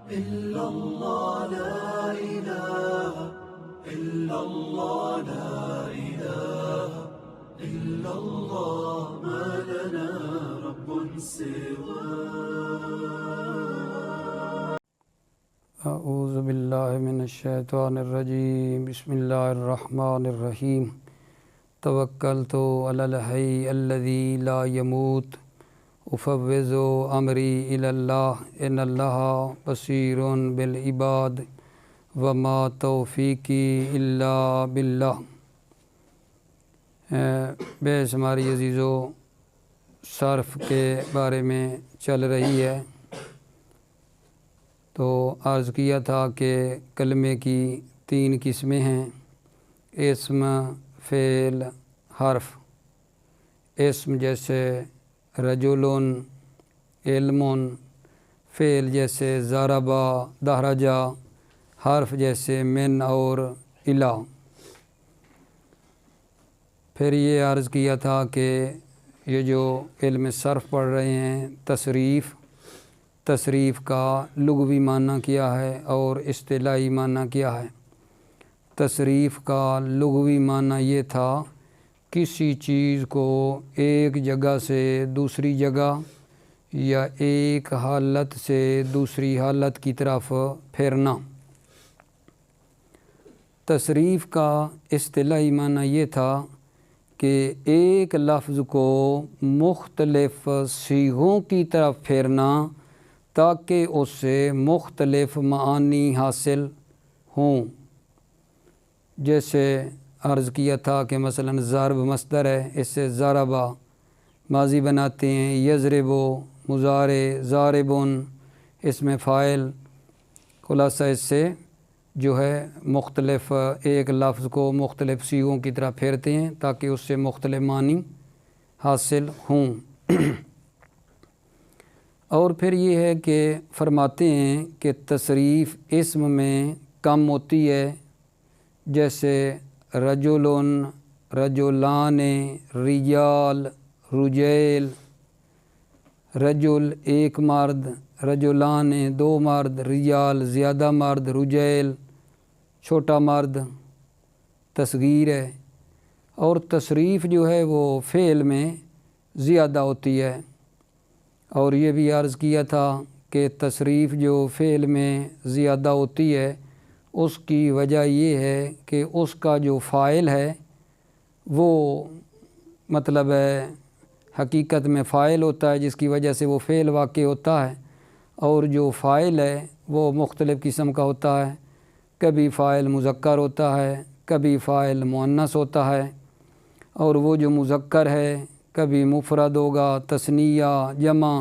إلا الله لا إله إلا الله لا إله إلا الله ما لنا رب سواه. اعوذ باللہ من الشیطان الرجیم. بسم اللہ الرحمن الرحیم. توکلت علی الحی الذی لا یموت افوض امری الی اللہ ان اللہ بصیر بالعباد وما توفیقی الا باللہ. بے شماری عزیزو، صرف کے بارے میں چل رہی ہے. تو عرض کیا تھا کہ کلمے کی 3 قسمیں ہیں: اسم، فعل، حرف. اسم جیسے رجل، علم. فعل جیسے ضربا، دحرجا. حرف جیسے من اور الا. پھر یہ عرض کیا تھا کہ یہ جو علم صرف پڑھ رہے ہیں، تصریف کا لغوی معنی کیا ہے اور اصطلاحی معنی کیا ہے. تصریف کا لغوی معنی یہ تھا کسی چیز کو ایک جگہ سے دوسری جگہ یا ایک حالت سے دوسری حالت کی طرف پھیرنا. تصریف کا اصطلاحی معنی یہ تھا کہ ایک لفظ کو مختلف صیغوں کی طرف پھیرنا تاکہ اس سے مختلف معانی حاصل ہوں. جیسے عرض کیا تھا کہ مثلا ضرب مصدر ہے، اس سے ضربا ماضی بناتے ہیں. یضربو مضارع، ضاربن اس میں فاعل. خلاصہ اس سے جو ہے مختلف ایک لفظ کو مختلف صیغوں کی طرح پھیرتے ہیں تاکہ اس سے مختلف معنی حاصل ہوں. اور پھر یہ ہے کہ فرماتے ہیں کہ تصریف اسم میں کم ہوتی ہے. جیسے رجل، رجلان، رجال، رجیل. رجل ایک مرد، رجلان 2 مرد، رجال زیادہ مرد، رجیل چھوٹا مرد. تصغیر ہے. اور تصریف جو ہے وہ فعل میں زیادہ ہوتی ہے. اور یہ بھی عرض کیا تھا کہ تصریف جو فعل میں زیادہ ہوتی ہے اس کی وجہ یہ ہے کہ اس کا جو فاعل ہے وہ مطلب ہے حقیقت میں فاعل ہوتا ہے، جس کی وجہ سے وہ فعل واقع ہوتا ہے. اور جو فاعل ہے وہ مختلف قسم کا ہوتا ہے. کبھی فاعل مذکر ہوتا ہے، کبھی فاعل مؤنث ہوتا ہے. اور وہ جو مذکر ہے کبھی مفرد ہوگا، تثنیہ، جمع.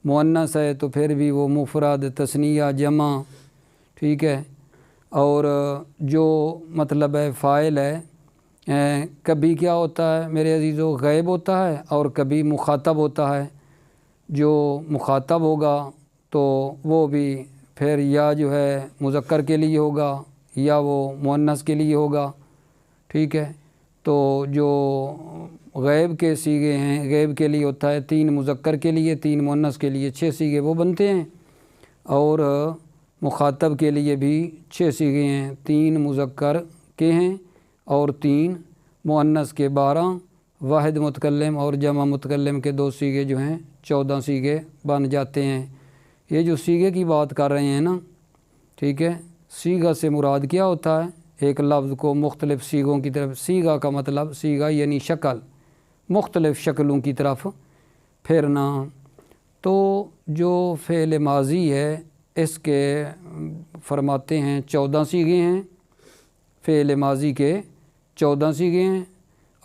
مؤنث ہے تو پھر بھی وہ مفرد، تثنیہ، جمع. ٹھیک ہے. اور جو مطلب ہے فاعل ہے کبھی کیا ہوتا ہے میرے عزیزو، غائب ہوتا ہے اور کبھی مخاطب ہوتا ہے. جو مخاطب ہوگا تو وہ بھی پھر یا جو ہے مذکر کے لیے ہوگا یا وہ مؤنث کے لیے ہوگا. ٹھیک ہے. تو جو غائب کے صیغے ہیں، غائب کے لیے ہوتا ہے 3 مذکر کے لیے، 3 مؤنث کے لیے 6 صیغے وہ بنتے ہیں. اور مخاطب کے لیے بھی 6 صیغے ہیں، 3 مذکر کے ہیں اور 3 مؤنث کے. 12 واحد متکلم اور جمع متکلم کے 2 صیغے جو ہیں 14 صیغے بن جاتے ہیں. یہ جو صیغے کی بات کر رہے ہیں نا، ٹھیک ہے، صیغہ سے مراد کیا ہوتا ہے؟ ایک لفظ کو مختلف صیغوں کی طرف، صیغہ کا مطلب صیغہ یعنی شکل، مختلف شکلوں کی طرف پھیرنا. تو جو فعل ماضی ہے اس کے فرماتے ہیں 14 صیغے ہیں. فعل ماضی کے 14 صیغے ہیں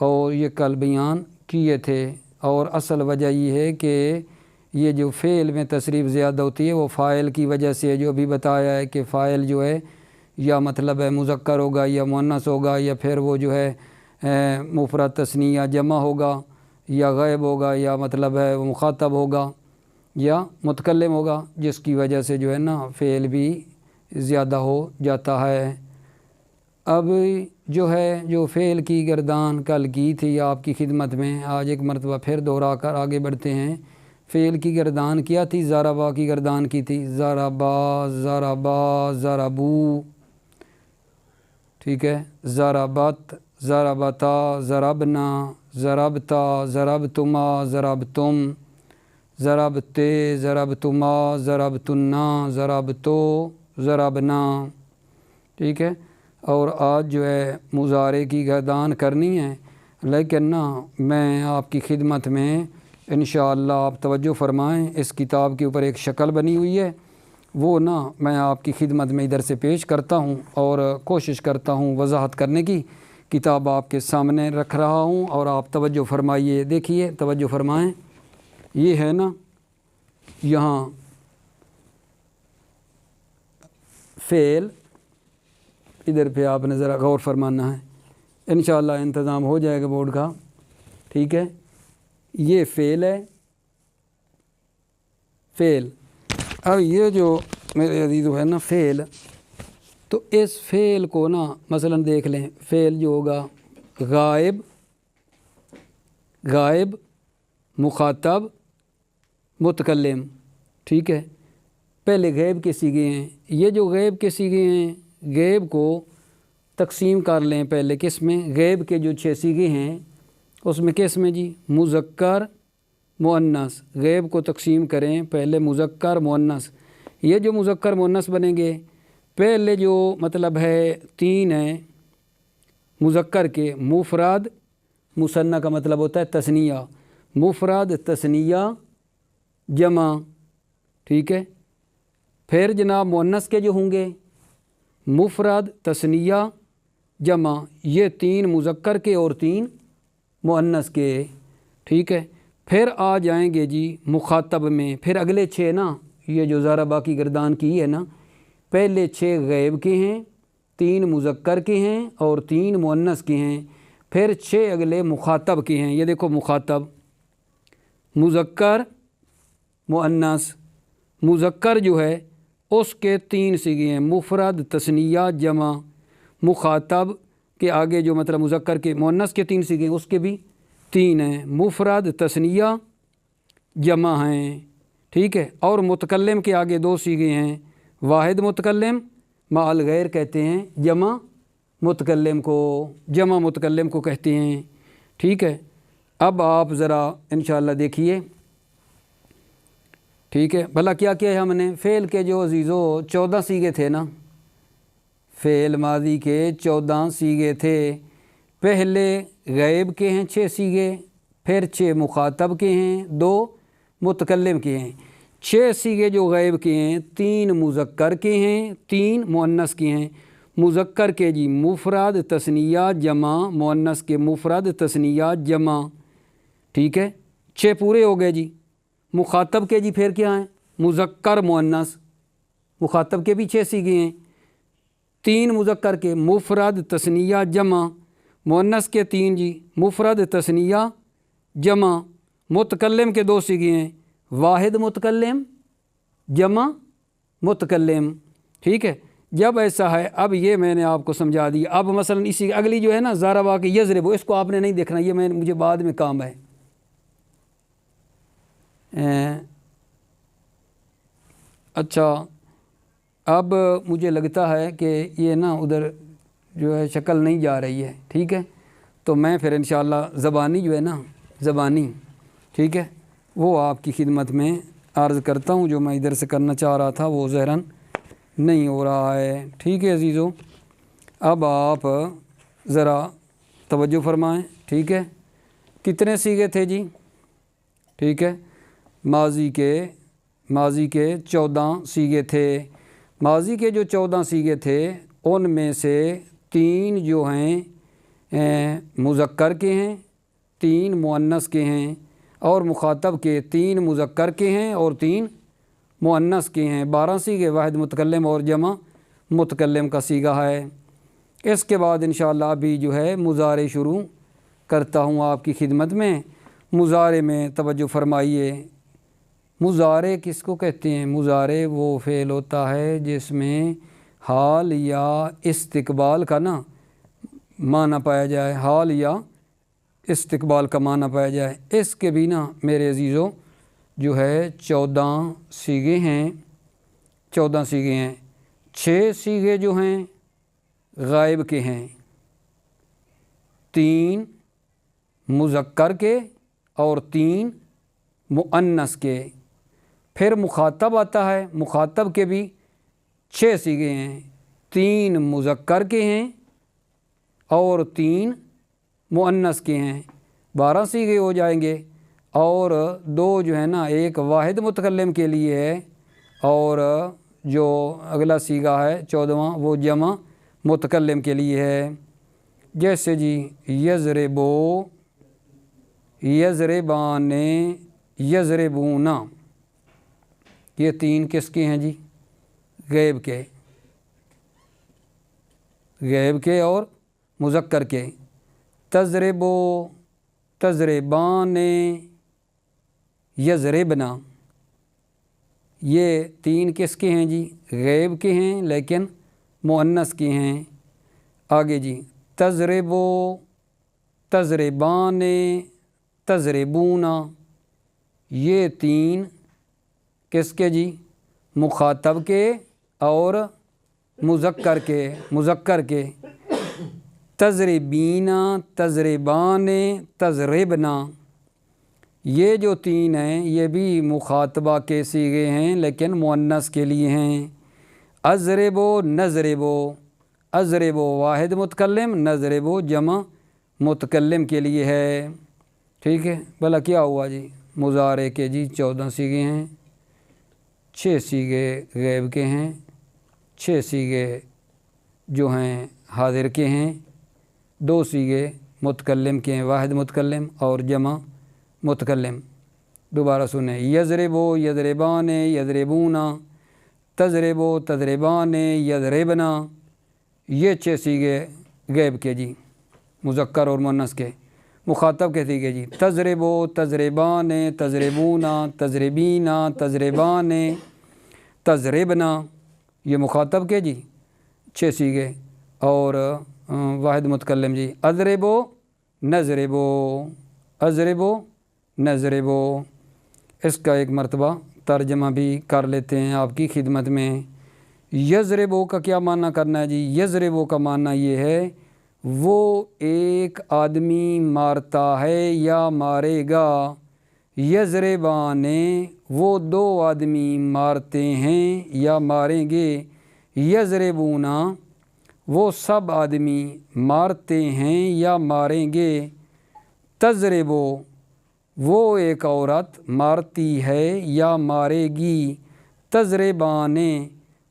اور یہ کل بیان کیے تھے. اور اصل وجہ یہ ہے کہ یہ جو فعل میں تصریف زیادہ ہوتی ہے وہ فاعل کی وجہ سے، جو ابھی بتایا ہے کہ فاعل جو ہے یا مطلب ہے مذکر ہوگا یا مؤنث ہوگا یا پھر وہ جو ہے مفرد، تثنیہ، جمع ہوگا یا غائب ہوگا یا مطلب ہے وہ مخاطب ہوگا یا متکلم ہوگا، جس کی وجہ سے جو ہے نا فعل بھی زیادہ ہو جاتا ہے. اب جو ہے جو فعل کی گردان کل کی تھی آپ کی خدمت میں، آج ایک مرتبہ پھر دوہرا کر آگے بڑھتے ہیں. فعل کی گردان کیا تھی؟ ضربا کی گردان کی تھی، ضربا ضربا ضربو، ٹھیک ہے، ضربت ضربتا ضربنا ضربتا ضربتما ضربتم ضربتے ضربتما ضربتنا ضربتو ضربنا، ٹھیک ہے۔ اور آج جو ہے مضارع کی گردان کرنی ہے، لیکن نا میں آپ کی خدمت میں انشاءاللہ آپ توجہ فرمائیں، اس کتاب کے اوپر ایک شکل بنی ہوئی ہے، وہ نا میں آپ کی خدمت میں ادھر سے پیش کرتا ہوں اور کوشش کرتا ہوں وضاحت کرنے کی۔ کتاب آپ کے سامنے رکھ رہا ہوں اور آپ توجہ فرمائیے، دیکھیے توجہ فرمائیں۔ یہ ہے نا یہاں فعل، ادھر پہ آپ نے ذرا غور فرمانا ہے، انشاءاللہ انتظام ہو جائے گا بورڈ کا، ٹھیک ہے۔ یہ فعل ہے، فعل۔ اب یہ جو میرے عزیزو ہے نا فعل، تو اس فعل کو نا مثلا دیکھ لیں، فعل جو ہوگا غائب، غائب، مخاطب، متکلم، ٹھیک ہے۔ پہلے غیب کے صیغے ہیں، یہ جو غیب کے صیغے ہیں، غیب کو تقسیم کر لیں پہلے کس میں؟ غیب کے جو 6 صیغے ہیں اس میں کس میں جی؟ مذکر مؤنث۔ غیب کو تقسیم کریں پہلے مذکر مؤنث۔ یہ جو مذکر مؤنث بنیں گے، پہلے جو مطلب ہے 3 ہیں مذکر کے، مفرد، مثنیٰ کا مطلب ہوتا ہے تثنیہ، مفرد، تثنیہ، جمع، ٹھیک ہے۔ پھر جناب مؤنث کے جو ہوں گے، مفرد، تثنیہ، جمع، یہ 3 مذکر کے اور 3 مؤنث کے، ٹھیک ہے۔ پھر آ جائیں گے جی مخاطب میں، پھر اگلے 6 نا، یہ جو ضربا کی گردان کی ہے نا، پہلے 6 غیب کے ہیں، 3 مذکر کے ہیں اور 3 مؤنث کے ہیں، پھر 6 اگلے مخاطب کے ہیں۔ یہ دیکھو مخاطب، مذکر، مؤنث۔ مذکر جو ہے اس کے 3 صیغے ہیں، مفرد، تثنیہ، جمع۔ مخاطب کے آگے جو مطلب مذکر کے مؤنث کے 3 صیغے ہیں، اس کے بھی 3 ہیں، مفرد، تثنیہ، جمع ہیں، ٹھیک ہے۔ اور متکلم کے آگے 2 صیغے ہیں، واحد متکلم، مع الغیر کہتے ہیں جمع متکلم کو، جمع متکلم کو کہتے ہیں، ٹھیک ہے۔ اب آپ ذرا انشاءاللہ دیکھیے، ٹھیک ہے۔ بھلا کیا کیا ہے ہم نے؟ فعل کے جو عزیزو 14 صیغے تھے نا، فعل ماضی کے 14 صیغے تھے۔ پہلے غیب کے ہیں 6 صیغے، پھر 6 مخاطب کے ہیں، 2 متکلم کے ہیں۔ 6 صیغے جو غیب کے ہیں، 3 مذکر کے ہیں، 3 مؤنث کے ہیں۔ مذکر کے جی مفرد، تثنیہ، جمع، مؤنث کے مفرد، تثنیہ، جمع، ٹھیک ہے۔ 6 پورے ہو گئے جی۔ مخاطب کے جی پھر کیا ہیں؟ مذکر مؤنث، مخاطب کے بھی 6 صیغے ہیں، 3 مذکر کے، مفرد، تثنیہ، جمع، مؤنث کے 3 جی، مفرد، تثنیہ، جمع۔ متکلم کے 2 صیغے ہیں، واحد متکلم، جمع متکلم، ٹھیک ہے۔ جب ایسا ہے، اب یہ میں نے آپ کو سمجھا دیا۔ اب مثلا اسی اگلی جو ہے نا ضربا کی یضرب، اس کو آپ نے نہیں دیکھنا، یہ مجھے بعد میں کام ہے۔ اچھا، اب مجھے لگتا ہے کہ یہ نا ادھر جو ہے شکل نہیں جا رہی ہے، ٹھیک ہے۔ تو میں پھر انشاءاللہ زبانی جو ہے نا، زبانی، ٹھیک ہے، وہ آپ کی خدمت میں عرض کرتا ہوں۔ جو میں ادھر سے کرنا چاہ رہا تھا وہ ظاہراً نہیں ہو رہا ہے، ٹھیک ہے عزیزو۔ اب آپ ذرا توجہ فرمائیں، ٹھیک ہے۔ کتنے صیغے تھے جی؟ ٹھیک ہے، ماضی کے 14 صیغے تھے۔ ماضی کے جو 14 صیغے تھے ان میں سے 3 جو ہیں مذکر کے ہیں، 3 مؤنث کے ہیں، اور مخاطب کے 3 مذکر کے ہیں اور 3 مؤنث کے ہیں۔ 12 صیغے، واحد متکلم اور جمع متکلم کا صیغہ ہے۔ اس کے بعد انشاءاللہ ابھی جو ہے مضارع شروع کرتا ہوں آپ کی خدمت میں۔ مضارع میں توجہ فرمائیے۔ مضارع کس کو کہتے ہیں؟ مضارع وہ فعل ہوتا ہے جس میں حال یا استقبال کا نا معنی پایا جائے، حال یا استقبال کا معنی پایا جائے۔ اس کے بھی نا میرے عزیزو جو ہے 14 صیغے ہیں، 14 صیغے ہیں۔ 6 صیغے جو ہیں غائب کے ہیں، 3 مذکر کے اور 3 مؤنث کے۔ پھر مخاطب آتا ہے، مخاطب کے بھی 6 صیغے ہیں، 3 مذکر کے ہیں اور 3 مؤنث کے ہیں، 12 صیغے ہو جائیں گے۔ اور 2 جو ہے نا، ایک واحد متکلم کے لیے ہے اور جو اگلا صیغہ ہے 14واں وہ جمع متکلم کے لیے ہے۔ جیسے جی یضربو، یضربان، یضربونا، یہ 3 کس کے ہیں جی؟ غیب کے، غیب کے اور مذکر کے۔ تضربو، تضربان، یضربنا، یہ 3 کس کے ہیں جی؟ غیب کے ہیں لیکن مؤنث کے ہیں۔ آگے جی تضربو، تضربان، تضربونا، یہ 3 کس کے جی؟ مخاطب کے اور مذکر کے، مذکر کے۔ تضربینا، تضربان، تضربنا، یہ جو 3 ہیں یہ بھی مخاطبہ کے صیغے ہیں لیکن مؤنث کے لیے ہیں۔ اضربو، نضربو، اضربو واحد متکلم، نضربو جمع متکلم کے لیے ہے۔ ٹھیک ہے، بھلا کیا ہوا جی؟ مضارع کے جی 14 صیغے ہیں، 6 صیغے غیب کے ہیں، 6 صیغے جو ہیں حاضر کے ہیں، 2 صیغے متکلم کے ہیں، واحد متکلم اور جمع متکلم۔ دوبارہ سنیں، یضربو، یضربان، یضربونا، تضربو، تضربان، یضربنا، یہ 6 صیغے غیب کے جی، مذکر اور مؤنث کے۔ مخاطب کے صیغے جی تضربو، تضربان، تضربونا، تضربینا، تضربان، تضربنا، یہ مخاطب کے جی 6 صیغے اور واحد متکلم جی اضربو، نضربو، اضربو، نضربو۔ اس کا ایک مرتبہ ترجمہ بھی کر لیتے ہیں آپ کی خدمت میں۔ یضربو کا کیا معنی کرنا ہے جی؟ یضربو کا معنی یہ ہے وہ ایک آدمی مارتا ہے یا مارے گا۔ یضربان، وہ 2 آدمی مارتے ہیں یا ماریں گے۔ یضربونا، وہ سب آدمی مارتے ہیں یا ماریں گے۔ تضربو، وہ ایک عورت مارتی ہے یا مارے گی۔ تضربان،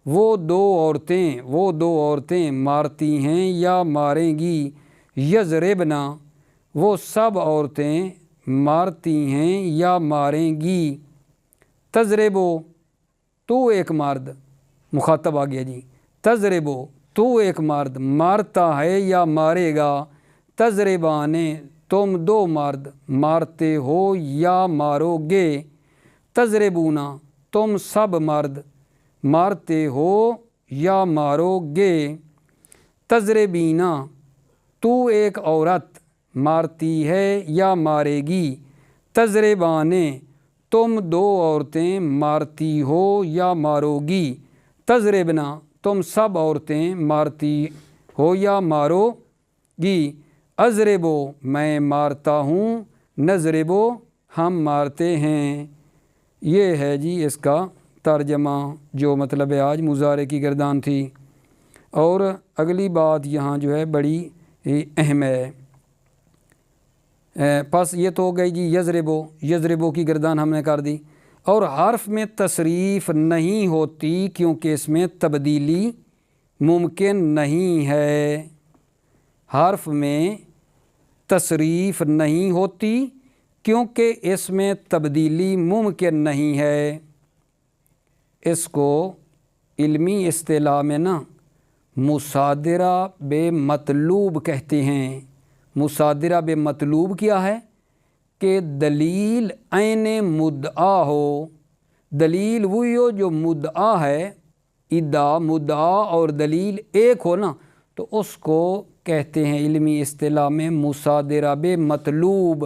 وہ 2 عورتیں مارتی ہیں یا ماریں گی۔ یضربنا، وہ سب عورتیں مارتی ہیں یا ماریں گی۔ تضربو، تو ایک مرد، مخاطب آ گیا جی، تضربو، تو ایک مرد مارتا ہے یا مارے گا۔ تضربان، تم 2 مرد مارتے ہو یا مارو گے۔ تضربونا، تم سب مرد مارتے ہو یا مارو گے۔ تضربینا، تو ایک عورت مارتی ہے یا مارے گی۔ تضربان، تم 2 عورتیں مارتی ہو یا مارو گی۔ تضربنا، تم سب عورتیں مارتی ہو یا مارو گی۔ اضربو، میں مارتا ہوں۔ نضربو، ہم مارتے ہیں۔ یہ ہے جی اس کا ترجمہ، جو مطلب آج مضارع کی گردان تھی۔ اور اگلی بات یہاں جو ہے بڑی اہم ہے۔ پس یہ تو ہو گئی جی یضربو، یضربو کی گردان ہم نے کر دی۔ اور حرف میں تصریف نہیں ہوتی کیونکہ اس میں تبدیلی ممکن نہیں ہے۔ حرف میں تصریف نہیں ہوتی کیونکہ اس میں تبدیلی ممکن نہیں ہے۔ اس کو علمی اصطلاح میں نا مصادرہ بے مطلوب کہتے ہیں۔ مصادرہ بے مطلوب کیا ہے؟ کہ دلیل عین مدعا ہو۔ دلیل وہی ہو جو مدعا ہے، ادعا، مدعا اور دلیل ایک ہو نا، تو اس کو کہتے ہیں علمی اصطلاح میں مصادرہ بے مطلوب۔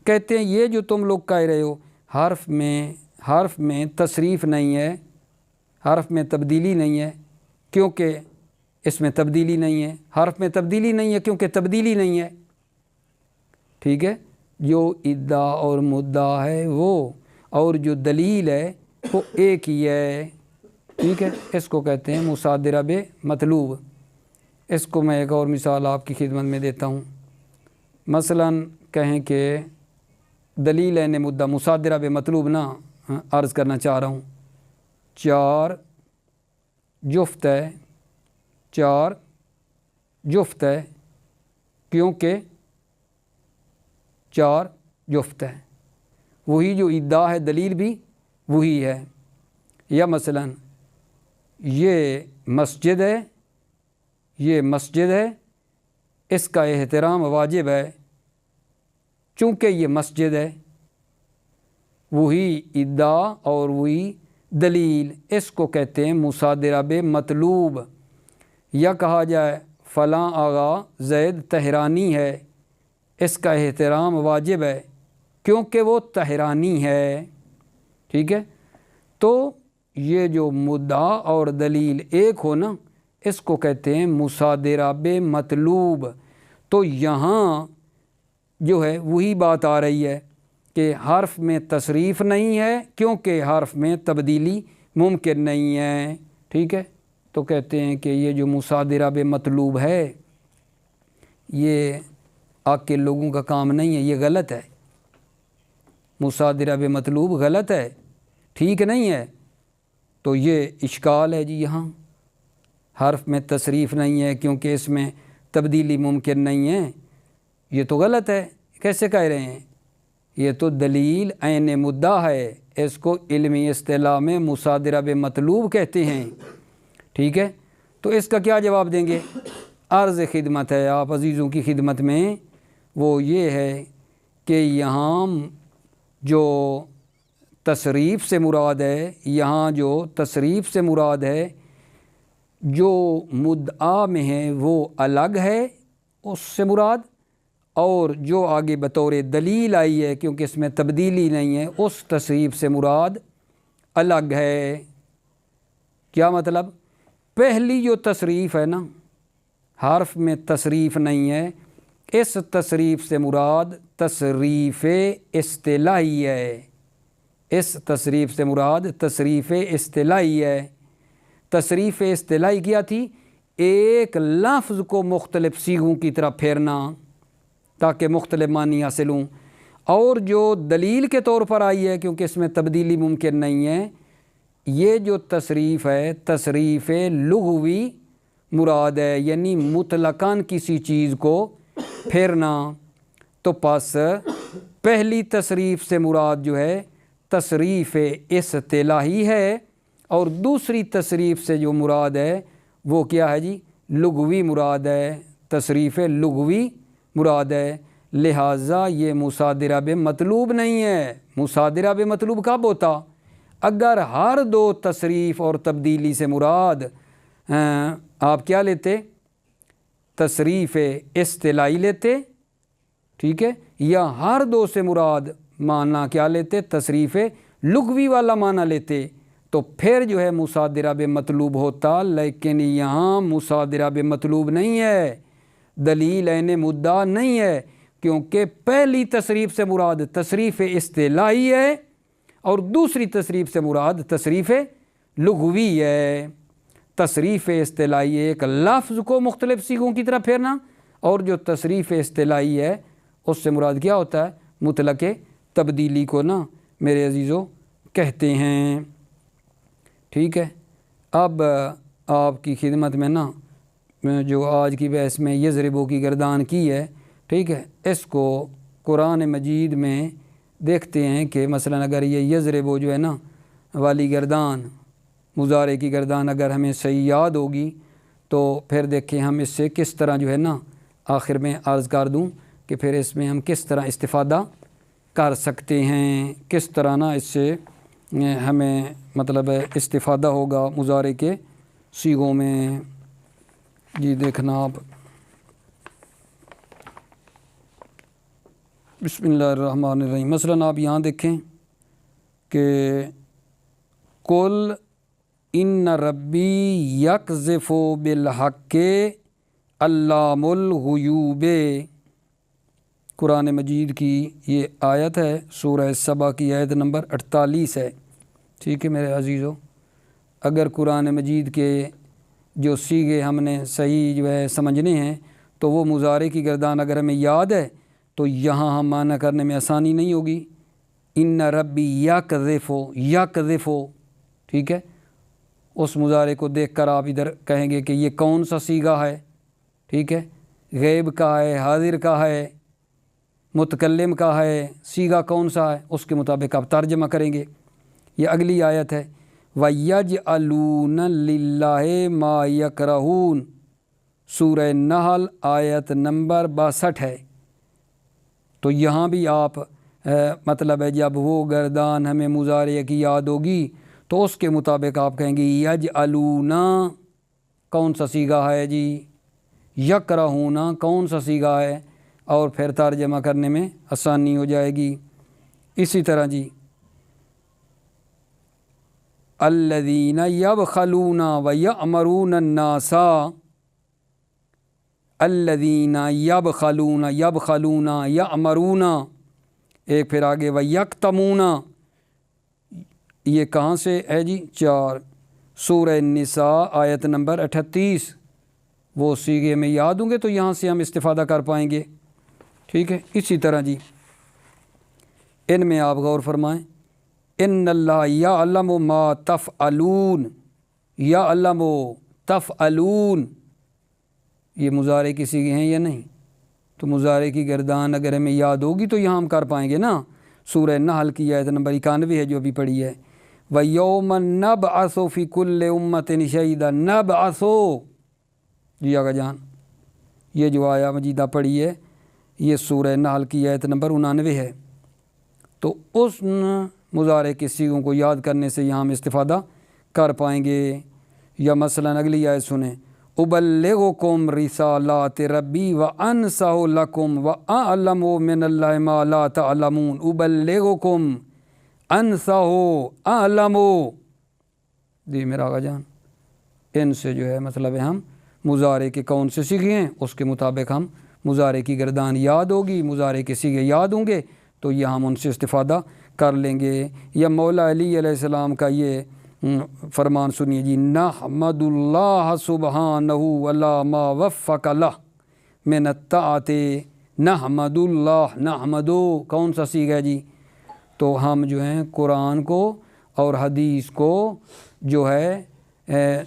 کہتے ہیں یہ جو تم لوگ کہہ رہے ہو حرف میں تصریف نہیں ہے، حرف میں تبدیلی نہیں ہے کیونکہ اس میں تبدیلی نہیں ہے، حرف میں تبدیلی نہیں ہے کیونکہ تبدیلی نہیں ہے، ٹھیک ہے۔ جو ادعا اور مدعا ہے وہ اور جو دلیل ہے وہ ایک ہی ہے، ٹھیک ہے۔ اس کو کہتے ہیں مصادرہ بے مطلوب۔ اس کو میں ایک اور مثال آپ کی خدمت میں دیتا ہوں۔ مثلا کہیں کہ دلیل ہے مدعا، مصادرہ بے مطلوب نہ عرض کرنا چاہ رہا ہوں، 4 جفت ہے، 4 جفت ہے کیونکہ 4 جفت ہے، وہی جو ادعا ہے دلیل بھی وہی ہے۔ یا مثلا یہ مسجد ہے، یہ مسجد ہے، اس کا احترام واجب ہے چونکہ یہ مسجد ہے، وہی ادعا اور وہی دلیل، اس کو کہتے ہیں مصادرہ بے مطلوب۔ یا کہا جائے فلاں آغا زید تہرانی ہے، اس کا احترام واجب ہے کیونکہ وہ تہرانی ہے، ٹھیک ہے۔ تو یہ جو مدعا اور دلیل ایک ہو نا، اس کو کہتے ہیں مصادرہ بے مطلوب۔ تو یہاں جو ہے وہی بات آ رہی ہے کہ حرف میں تصریف نہیں ہے کیونکہ حرف میں تبدیلی ممکن نہیں ہے، ٹھیک ہے۔ تو کہتے ہیں کہ یہ جو مصادرہ بے مطلوب ہے یہ آج کے لوگوں کا کام نہیں ہے، یہ غلط ہے، مصادرہ بے مطلوب غلط ہے، ٹھیک نہیں ہے۔ تو یہ اشکال ہے جی، یہاں حرف میں تصریف نہیں ہے کیونکہ اس میں تبدیلی ممکن نہیں ہے، یہ تو غلط ہے، کیسے کہہ رہے ہیں؟ یہ تو دلیل عین مدعا ہے، اس کو علمی اصطلاح میں مصادرہ بے مطلوب کہتے ہیں، ٹھیک ہے۔ تو اس کا کیا جواب دیں گے؟ عرض خدمت ہے آپ عزیزوں کی خدمت میں، وہ یہ ہے کہ یہاں جو تصریف سے مراد ہے، یہاں جو تصریف سے مراد ہے، جو مدعا میں ہے وہ الگ ہے اس سے مراد، اور جو آگے بطور دلیل آئی ہے کیونکہ اس میں تبدیلی نہیں ہے، اس تصریف سے مراد الگ ہے۔ کیا مطلب؟ پہلی جو تصریف ہے نا، حرف میں تصریف نہیں ہے، اس تصریف سے مراد تصریف اصطلاحی ہے، اس تصریف سے مراد تصریف اصطلاحی ہے۔ تصریف اصطلاحی کیا تھی؟ ایک لفظ کو مختلف صیغوں کی طرح پھیرنا تاکہ مختلف معنی حاصل ہوں، اور جو دلیل کے طور پر آئی ہے کیونکہ اس میں تبدیلی ممکن نہیں ہے، یہ جو تصریف ہے تصریف لغوی مراد ہے، یعنی مطلقاً کسی چیز کو پھیرنا۔ تو پس پہلی تصریف سے مراد جو ہے تصریف اصطلاحی ہے، اور دوسری تصریف سے جو مراد ہے وہ کیا ہے جی؟ لغوی مراد ہے، تصریف لغوی مراد ہے۔ لہٰذا یہ مصادرہ بے مطلوب نہیں ہے۔ مصادرہ بے مطلوب کب ہوتا؟ اگر ہر دو تصریف اور تبدیلی سے مراد آپ کیا لیتے؟ تصریف اصطلاحی لیتے، ٹھیک ہے، یا ہر دو سے مراد معنی کیا لیتے؟ تصریف لغوی والا معنی لیتے، تو پھر جو ہے مصادرہ بے مطلوب ہوتا۔ لیکن یہاں مصادرہ بے مطلوب نہیں ہے، دلیل عین مدعا نہیں ہے، کیونکہ پہلی تصریف سے مراد تصریف اصطلاحی ہے اور دوسری تصریف سے مراد تصریف لغوی ہے۔ تصریف اصطلاحی ایک لفظ کو مختلف صیغوں کی طرح پھیرنا، اور جو تصریف اصطلاحی ہے اس سے مراد کیا ہوتا ہے؟ مطلق تبدیلی کو نا میرے عزیزوں کہتے ہیں، ٹھیک ہے۔ اب آپ کی خدمت میں نا جو آج کی بحث میں یضربو کی گردان کی ہے، ٹھیک ہے، اس کو قرآن مجید میں دیکھتے ہیں کہ مثلا اگر یہ یضربو جو ہے نا والی گردان، مضارع کی گردان اگر ہمیں صحیح یاد ہوگی تو پھر دیکھیں ہم اس سے کس طرح جو ہے نا، آخر میں عرض کر دوں کہ پھر اس میں ہم کس طرح استفادہ کر سکتے ہیں، کس طرح نا اس سے ہمیں مطلب استفادہ ہوگا مضارع کے صیغوں میں۔ جی دیکھنا آپ، بسم اللہ الرحمن الرحیم۔ مثلا آپ یہاں دیکھیں کہ قل ان ربی یقذف بالحق علام الغیوب، قرآن مجید کی یہ آیت ہے، سورہ سبا کی آیت نمبر 48 ہے۔ ٹھیک ہے میرے عزیزو، اگر قرآن مجید کے جو سیغے ہم نے صحیح جو ہے سمجھنے ہیں تو وہ مضارع کی گردان اگر ہمیں یاد ہے تو یہاں ہم معنی کرنے میں آسانی نہیں ہوگی۔ ان ربی یقذف، ٹھیک ہے، اس مضارع کو دیکھ کر آپ ادھر کہیں گے کہ یہ کون سا سیغہ ہے، ٹھیک ہے، غیب کا ہے، حاضر کا ہے، متکلم کا ہے، سیغہ کون سا ہے، اس کے مطابق آپ ترجمہ کریں گے۔ یہ اگلی آیت ہے وَيَجْعَلُونَ لِلَّهِ مَا يَكْرَهُونَ، سورہ نحل آیت نمبر 62 ہے۔ تو یہاں بھی آپ مطلب ہے جب وہ گردان ہمیں مضارع کی یاد ہوگی تو اس کے مطابق آپ کہیں گے یجعلون کون سا سیغہ ہے جی، یکرہون کون سا سیغہ ہے، اور پھر ترجمہ کرنے میں آسانی ہو جائے گی۔ اسی طرح جی الذین یبخلون ویأمرون الناس، الذین یبخلون یأمرون، ایک پھر آگے ویکتمون، یہ کہاں سے ہے جی 4 سورہ نساء آیت نمبر 38، وہ سیغے میں یاد ہوں گے تو یہاں سے ہم استفادہ کر پائیں گے۔ ٹھیک ہے، اسی طرح جی ان میں آپ غور فرمائیں، ان اللہ یعلم ما تفعلون، یعلم تفعلون، یہ مضارع کی سیغے ہیں یا نہیں؟ تو مضارع کی گردان اگر ہمیں یاد ہوگی تو یہاں ہم کر پائیں گے نا۔ سورہ نحل کی آیت نمبر 91 ہے جو ابھی پڑھی ہے، وَيَوْمَ نَبْعَثُ فِي كُلِّ أُمَّةٍ شَهِيدًا، نَبْعَثُ جی آقا جان، یہ جو آیا مجیدہ پڑھی ہے یہ سورہ نحل کی آیت نمبر 99 ہے۔ تو اس مضارع کے صیغوں کو یاد کرنے سے یہاں ہم استفادہ کر پائیں گے۔ یا مثلا اگلی آیت سنیں، ابلغکم رسالات ربی وانصح لکم واعلم من اللہ ما لا تعلمون، ابلغکم انصح اعلم، جی میرا آقا جان، ان سے جو ہے مطلب ہے ہم مضارع کے کون سے صیغے ہیں اس کے مطابق ہم مضارع کی گردان یاد ہوگی، مضارع کے صیغے یاد ہوں گے تو یہ ہم ان سے استفادہ کر لیں گے۔ یا مولا علی علیہ السلام کا یہ فرمان سنیے جی، نحمد اللہ سبحانہ ولا ما وفق لہ من الطاعت، نحمد اللہ، نحمدو کون سا صیغہ ہے جی؟ تو ہم جو ہیں قرآن کو اور حدیث کو جو ہے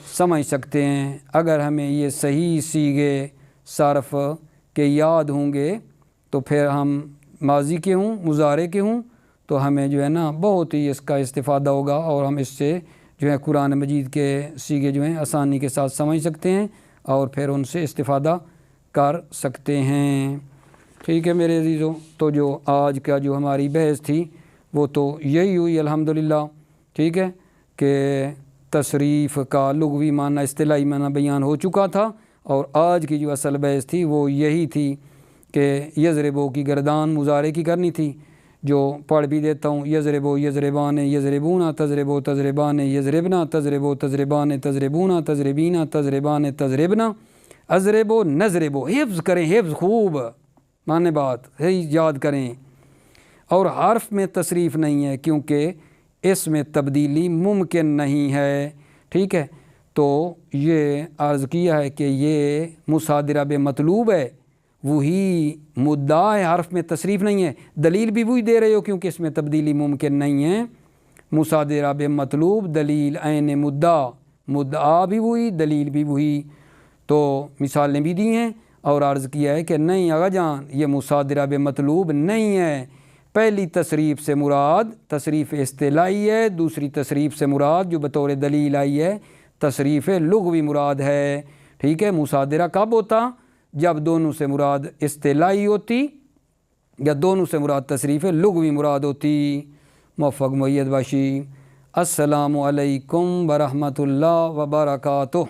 سمجھ سکتے ہیں اگر ہمیں یہ صحیح صیغے صرف کے یاد ہوں گے تو پھر ہم ماضی کے ہوں مضارع کے ہوں تو ہمیں جو ہے نا بہت ہی اس کا استفادہ ہوگا اور ہم اس سے جو ہے قرآن مجید کے صیغے جو ہیں آسانی کے ساتھ سمجھ سکتے ہیں اور پھر ان سے استفادہ کر سکتے ہیں۔ ٹھیک ہے میرے عزیزوں، تو جو آج کا جو ہماری بحث تھی وہ تو یہی ہوئی الحمدللہ، ٹھیک ہے، کہ تصریف کا لغوی معنی اصطلاحی معنی بیان ہو چکا تھا، اور آج کی جو اصل بحث تھی وہ یہی تھی کہ یضربو کی گردان مضارع کی کرنی تھی، جو پڑھ بھی دیتا ہوں، یضربو یضربان یضربون تضربو تضربان یضربنا تضربو تضربان تضربون تضربین تضربان تضربنا اضربو نضربو، حفظ کریں، حفظ خوب معنی بات ہے، یاد کریں۔ اور حرف میں تصریف نہیں ہے کیونکہ اس میں تبدیلی ممکن نہیں ہے، ٹھیک ہے، تو یہ عرض کیا ہے کہ یہ مصادرہ بے مطلوب ہے، وہی مدعا ہے، حرف میں تصریف نہیں ہے، دلیل بھی وہی دے رہے ہو کیونکہ اس میں تبدیلی ممکن نہیں ہے، مصادرہ بے مطلوب دلیل عین مدعا، مدعا بھی وہی دلیل بھی وہی، تو مثالیں بھی دی ہیں اور عرض کیا ہے کہ نہیں آقا جان یہ مصادرہ بے مطلوب نہیں ہے، پہلی تصریف سے مراد تصریف اصطلاحی ہے، دوسری تصریف سے مراد جو بطور دلیل آئی ہے تصریف لغوی مراد ہے، ٹھیک ہے۔ مصادرہ کب ہوتا؟ جب دونوں سے مراد اصطلاحی ہوتی یا دونوں سے مراد تصریف لغوی مراد ہوتی۔ موفق مؤید باشی۔ السلام علیکم ورحمۃ اللہ وبرکاتہ۔